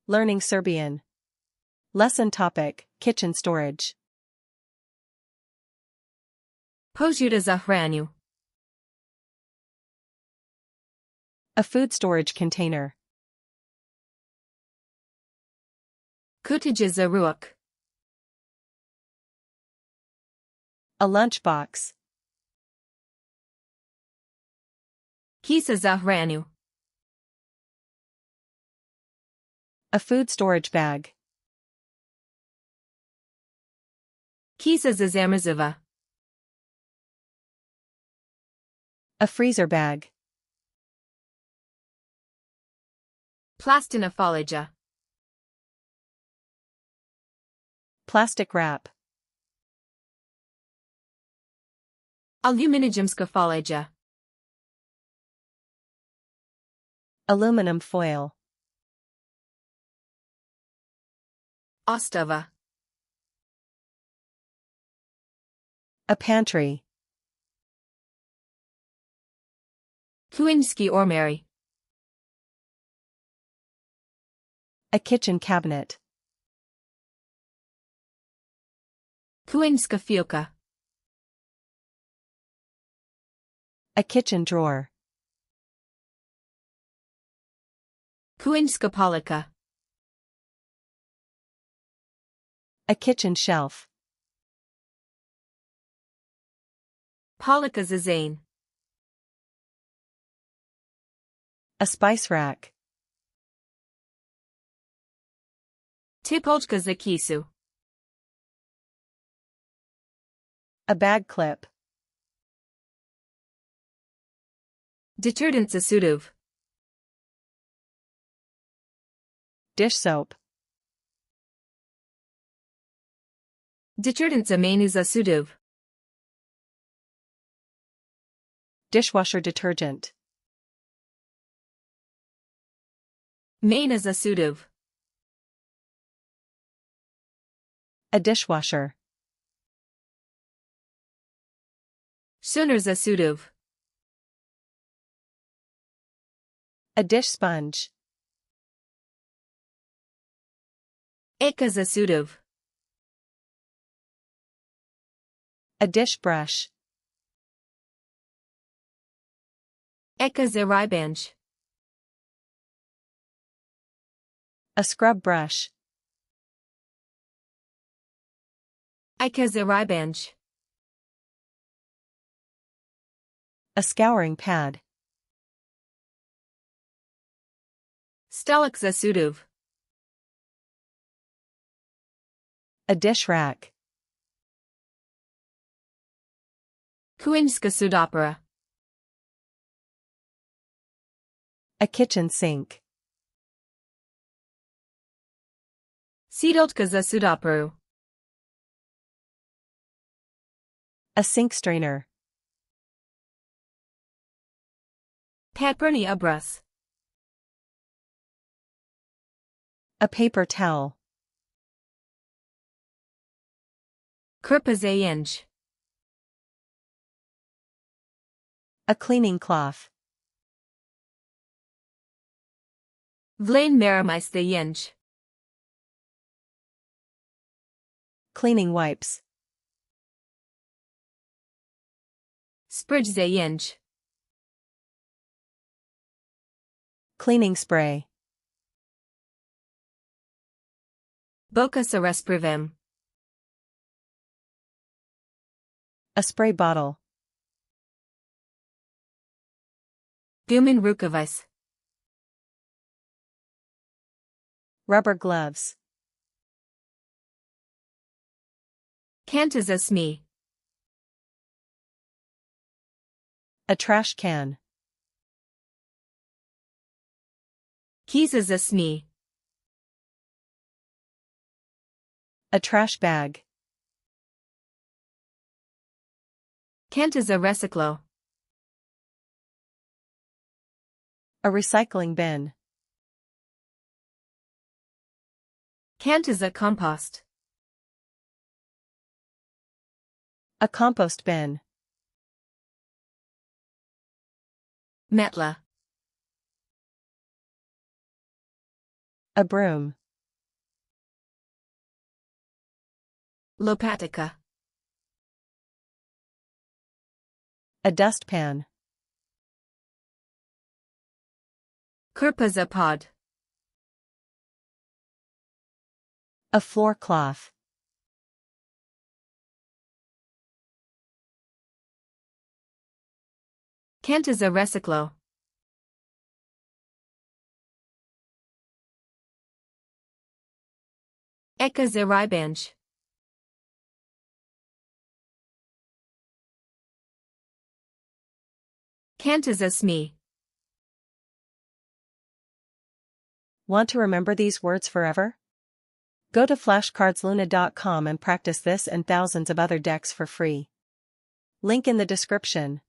Learning Serbian. Lesson topic: kitchen storage. Posjuda za hranju. A food storage container. Kutiđe za ruok. A lunchbox. Kisa za hranju. A food storage bag. Kisa za zamrziva. A freezer bag. Plastina foliage. Plastic wrap. Aluminijumska foliage. Aluminum foil. Ostava. A pantry. Kuinski ormary. A kitchen cabinet. Kuinska fiuka. A kitchen drawer. Kuinska polika. A kitchen shelf. Polika za zane. A spice rack. Tipoljka za kisu. A bag clip. Detergent za suduv. Dish soap. Detergent za menu za suduv. Dishwasher detergent. Mena za suduv. A dishwasher. Sunar za suduv. A dish sponge. Eka za suduv. A dish brush. Eka za ribanj. A scrub brush. Eka za ribanj. A scouring pad. Stalak za suduv. A dish rack. Kuinska sudopera. A kitchen sink. Sidoltka za sudoperu. A sink strainer. Patperni abras. A paper towel. Krpa za jenj. A cleaning cloth. Vlain maramais za jenj. Cleaning wipes. Spridge za jenj. Cleaning spray. Boka sa resprivem. A spray bottle. Gumin rukavais. Rubber gloves. Kanta za smi. A trash can. Kisa za smi. A trash bag. Kanta za reciclo. A recycling bin. Kanta za compost. A compost bin. Metla. A broom. Lopatica. A dustpan. Kirpazapod. A floor cloth. Kantaza reciclo. Ekazaribanj. Kantaza sme. Want to remember these words forever? Go to flashcardsluna.com and practice this and thousands of other decks for free. Link in the description.